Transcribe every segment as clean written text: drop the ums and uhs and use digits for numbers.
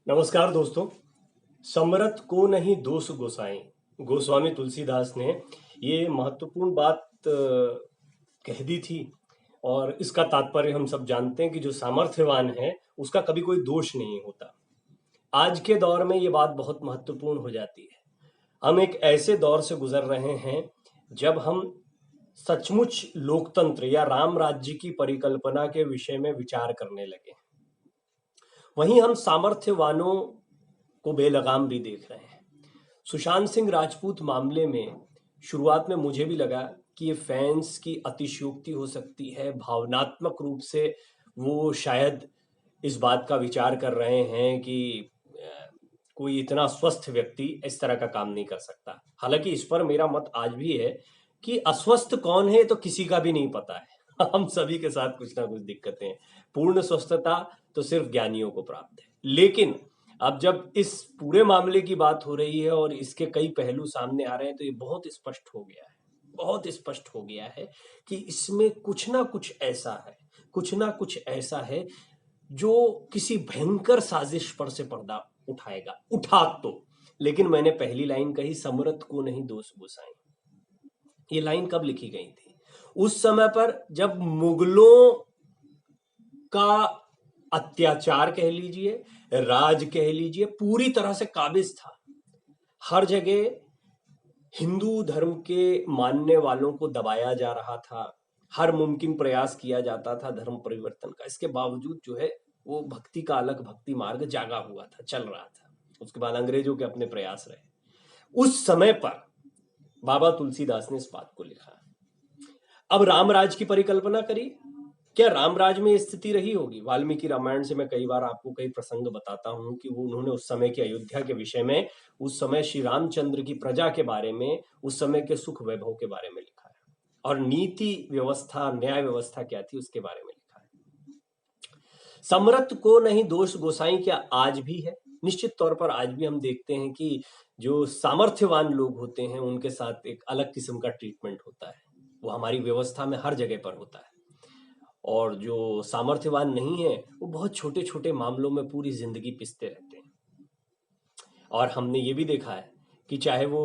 नमस्कार दोस्तों। समरथ को नहीं दोष गोसाई, गोस्वामी तुलसीदास ने ये महत्वपूर्ण बात कह दी थी। और इसका तात्पर्य हम सब जानते हैं कि जो सामर्थ्यवान है उसका कभी कोई दोष नहीं होता। आज के दौर में ये बात बहुत महत्वपूर्ण हो जाती है। हम एक ऐसे दौर से गुजर रहे हैं जब हम सचमुच लोकतंत्र या राम राज्य की परिकल्पना के विषय में विचार करने लगे। वहीं हम सामर्थ्यवानों को बेलगाम भी देख रहे हैं। सुशांत सिंह राजपूत मामले में शुरुआत में मुझे भी लगा कि ये फैंस की अतिशयोक्ति हो सकती है, भावनात्मक रूप से वो शायद इस बात का विचार कर रहे हैं कि कोई इतना स्वस्थ व्यक्ति इस तरह का काम नहीं कर सकता। हालांकि इस पर मेरा मत आज भी है कि अस्वस्थ कौन है तो किसी का भी नहीं पता है। हम सभी के साथ कुछ ना कुछ दिक्कतें हैं। पूर्ण स्वस्थता तो सिर्फ ज्ञानियों को प्राप्त है। लेकिन अब जब इस पूरे मामले की बात हो रही है और इसके कई पहलू सामने आ रहे हैं तो ये बहुत स्पष्ट हो गया है, बहुत स्पष्ट हो गया है कि इसमें कुछ ना कुछ ऐसा है, कुछ ना कुछ ऐसा है जो किसी भयंकर साजिश पर से पर्दा उठाएगा। उठा तो, लेकिन मैंने पहली लाइन कही, समरथ को नहीं दोष गोसाई। ये लाइन कब लिखी गई थी? उस समय पर जब मुगलों का अत्याचार कह लीजिए, राज कह लीजिए, पूरी तरह से काबिज था। हर जगह हिंदू धर्म के मानने वालों को दबाया जा रहा था। हर मुमकिन प्रयास किया जाता था धर्म परिवर्तन का। इसके बावजूद जो है वो भक्ति का अलग भक्ति मार्ग जागा हुआ था, चल रहा था। उसके बाद अंग्रेजों के अपने प्रयास रहे। उस समय पर बाबा तुलसीदास ने इस बात को लिखा। अब रामराज की परिकल्पना करिए, क्या रामराज में स्थिति रही होगी? वाल्मीकि रामायण से मैं कई बार आपको कई प्रसंग बताता हूं कि वो उन्होंने उस समय के अयोध्या के विषय में, उस समय श्री रामचंद्र की प्रजा के बारे में, उस समय के सुख वैभव के बारे में लिखा है और नीति व्यवस्था, न्याय व्यवस्था क्या थी उसके बारे में लिखा है। समरथ को नहीं दोष गोसाई क्या आज भी है? निश्चित तौर पर आज भी हम देखते हैं कि जो सामर्थ्यवान लोग होते हैं उनके साथ एक अलग किस्म का ट्रीटमेंट होता है। वो हमारी व्यवस्था में हर जगह पर होता है। और जो सामर्थ्यवान नहीं है वो बहुत छोटे छोटे मामलों में पूरी जिंदगी पिसते रहते हैं। और हमने ये भी देखा है कि चाहे वो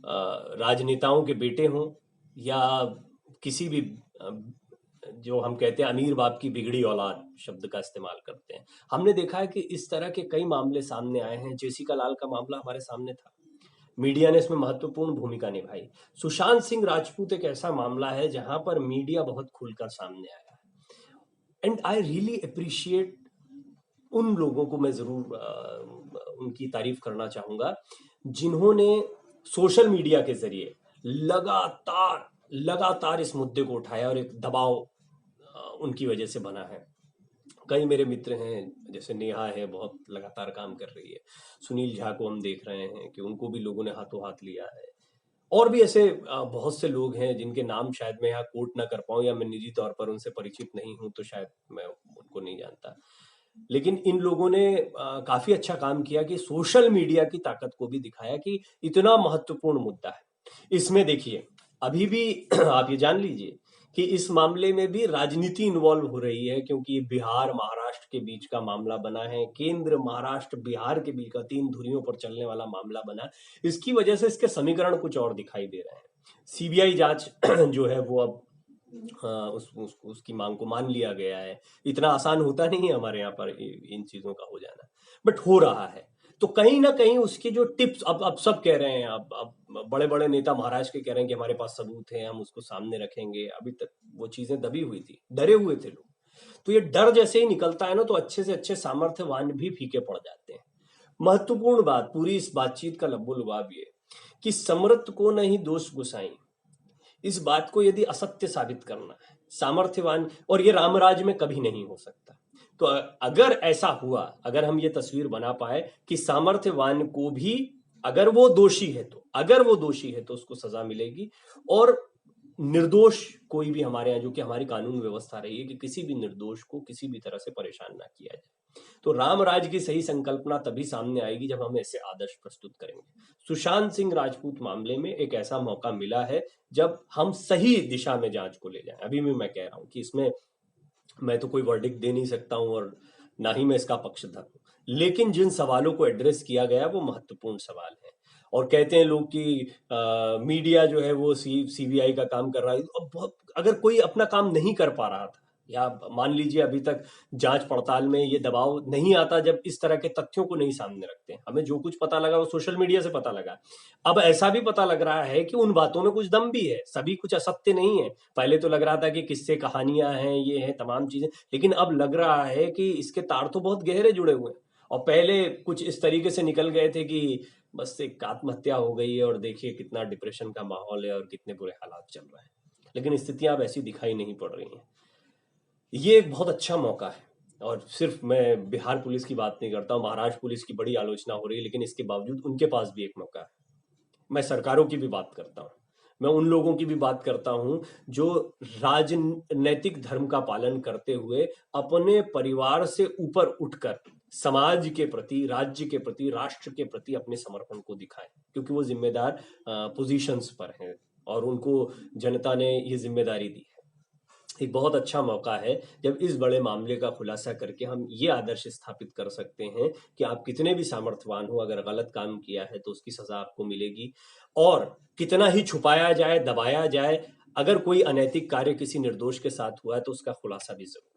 राजनेताओं के बेटे हों या किसी भी जो हम कहते हैं अमीर बाप की बिगड़ी औलाद शब्द का इस्तेमाल करते हैं, हमने देखा है कि इस तरह के कई मामले सामने आए हैं। जेसिका लाल का मामला हमारे सामने था, मीडिया ने इसमें महत्वपूर्ण भूमिका निभाई। सुशांत सिंह राजपूत एक ऐसा मामला है जहां पर मीडिया बहुत खुलकर सामने आया। एंड आई रियली अप्रिशिएट उन लोगों को, मैं जरूर उनकी तारीफ करना चाहूंगा जिन्होंने सोशल मीडिया के जरिए लगातार लगातार इस मुद्दे को उठाया और एक दबाव उनकी वजह से बना है। कई मेरे मित्र हैं, जैसे नेहा है, बहुत लगातार काम कर रही है। सुनील झा को हम देख रहे हैं कि उनको भी लोगों ने हाथों हाथ लिया है। और भी ऐसे बहुत से लोग हैं जिनके नाम शायद मैं यहाँ कोट ना कर पाऊं या मैं निजी तौर पर उनसे परिचित नहीं हूं तो शायद मैं उनको नहीं जानता। लेकिन इन लोगों ने काफी अच्छा काम किया कि सोशल मीडिया की ताकत को भी दिखाया कि इतना महत्वपूर्ण मुद्दा है। इसमें देखिए अभी भी आप ये जान लीजिए कि इस मामले में भी राजनीति इन्वॉल्व हो रही है, क्योंकि बिहार महाराष्ट्र के बीच का मामला बना है, केंद्र महाराष्ट्र बिहार के बीच का तीन धुरियों पर चलने वाला मामला बना। इसकी वजह से इसके समीकरण कुछ और दिखाई दे रहे हैं। सीबीआई जांच जो है वो अब उसकी मांग को मान लिया गया है। इतना आसान होता नहीं है हमारे यहाँ पर इन चीजों का हो जाना, बट हो रहा है। तो कहीं ना कहीं उसकी जो टिप्स, अब सब कह रहे हैं, अब बड़े बड़े नेता महाराष्ट्र के कह रहे हैं कि हमारे पास सबूत है, हम उसको सामने रखेंगे। अभी तक वो चीजें दबी हुई थी, डरे हुए थे लोग। तो ये डर जैसे ही निकलता है ना तो अच्छे से अच्छे सामर्थ्यवान भी फीके पड़ जाते हैं। महत्वपूर्ण बात पूरी इस बातचीत का लब्बो लुभाव ये कि समर्थ को नहीं दोष गुसाई, इस बात को यदि असत्य साबित करना है सामर्थ्यवान, और ये रामराज में कभी नहीं हो सकता। तो अगर ऐसा हुआ, अगर हम ये तस्वीर बना पाए कि सामर्थ्यवान को भी अगर वो दोषी है तो, अगर वो दोषी है तो उसको सजा मिलेगी, और निर्दोष कोई भी हमारे यहाँ, जो कि हमारी कानून व्यवस्था रही है कि किसी भी निर्दोष को किसी भी तरह से परेशान ना किया जाए, तो रामराज की सही संकल्पना तभी सामने आएगी जब हम ऐसे आदर्श प्रस्तुत करेंगे। सुशांत सिंह राजपूत मामले में एक ऐसा मौका मिला है जब हम सही दिशा में जांच को ले जाएं। अभी भी मैं कह रहा हूं कि इसमें मैं तो कोई वर्डिक्ट दे नहीं सकता हूं और ना ही मैं इसका पक्षधर हूँ, लेकिन जिन सवालों को एड्रेस किया गया वो महत्वपूर्ण सवाल है। और कहते हैं लोग कि मीडिया जो है वो सीबीआई का काम कर रहा है। अगर कोई अपना काम नहीं कर पा रहा था, या मान लीजिए अभी तक जांच पड़ताल में ये दबाव नहीं आता जब इस तरह के तथ्यों को नहीं सामने रखते, हमें जो कुछ पता लगा वो सोशल मीडिया से पता लगा। अब ऐसा भी पता लग रहा है कि उन बातों में कुछ दम भी है, सभी कुछ असत्य नहीं है। पहले तो लग रहा था कि किस्से कहानियां हैं, ये हैं तमाम चीजें, लेकिन अब लग रहा है कि इसके तार तो बहुत गहरे जुड़े हुए हैं। और पहले कुछ इस तरीके से निकल गए थे कि बस एक आत्महत्या हो गई है और देखिए कितना डिप्रेशन का माहौल है और कितने बुरे हालात चल रहे हैं, लेकिन स्थितियां अब ऐसी दिखाई नहीं पड़ रही हैं। ये एक बहुत अच्छा मौका है। और सिर्फ मैं बिहार पुलिस की बात नहीं करता हूँ, महाराष्ट्र पुलिस की बड़ी आलोचना हो रही है, लेकिन इसके बावजूद उनके पास भी एक मौका है। मैं सरकारों की भी बात करता हूँ, मैं उन लोगों की भी बात करता हूँ जो राजनैतिक धर्म का पालन करते हुए अपने परिवार से ऊपर उठकर समाज के प्रति, राज्य के प्रति, राष्ट्र के प्रति अपने समर्पण को दिखाएं, क्योंकि वो जिम्मेदार पोजीशंस पर हैं और उनको जनता ने ये जिम्मेदारी दी है। एक बहुत अच्छा मौका है जब इस बड़े मामले का खुलासा करके हम ये आदर्श स्थापित कर सकते हैं कि आप कितने भी सामर्थ्यवान हो, अगर गलत काम किया है तो उसकी सजा आपको मिलेगी। और कितना ही छुपाया जाए, दबाया जाए, अगर कोई अनैतिक कार्य किसी निर्दोष के साथ हुआ है तो उसका खुलासा भी जरूर होगा।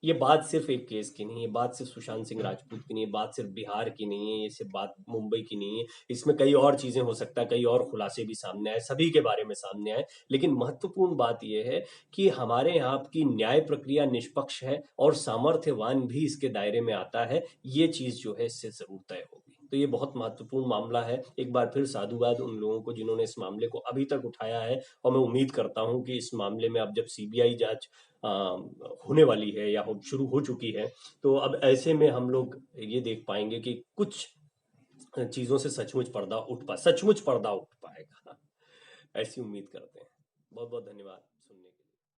ये बात सिर्फ एक केस की नहीं है, बात सिर्फ सुशांत सिंह राजपूत की नहीं है, बात सिर्फ बिहार की नहीं है, ये सिर्फ बात मुंबई की नहीं है। इसमें कई और चीजें हो सकता है, कई और खुलासे भी सामने आए, सभी के बारे में सामने आए, लेकिन महत्वपूर्ण बात यह है कि हमारे यहाँ की न्याय प्रक्रिया निष्पक्ष है और सामर्थ्यवान भी इसके दायरे में आता है। ये चीज जो है इससे जरूर तय होगी। तो ये बहुत महत्वपूर्ण मामला है। एक बार फिर साधुवाद उन लोगों को जिन्होंने इस मामले को अभी तक उठाया है, और मैं उम्मीद करता हूं कि इस मामले में अब जब सीबीआई जांच होने वाली है या शुरू हो चुकी है, तो अब ऐसे में हम लोग ये देख पाएंगे कि कुछ चीजों से सचमुच पर्दा उठ पाएगा। ऐसी उम्मीद करते हैं। बहुत बहुत धन्यवाद सुनने के लिए।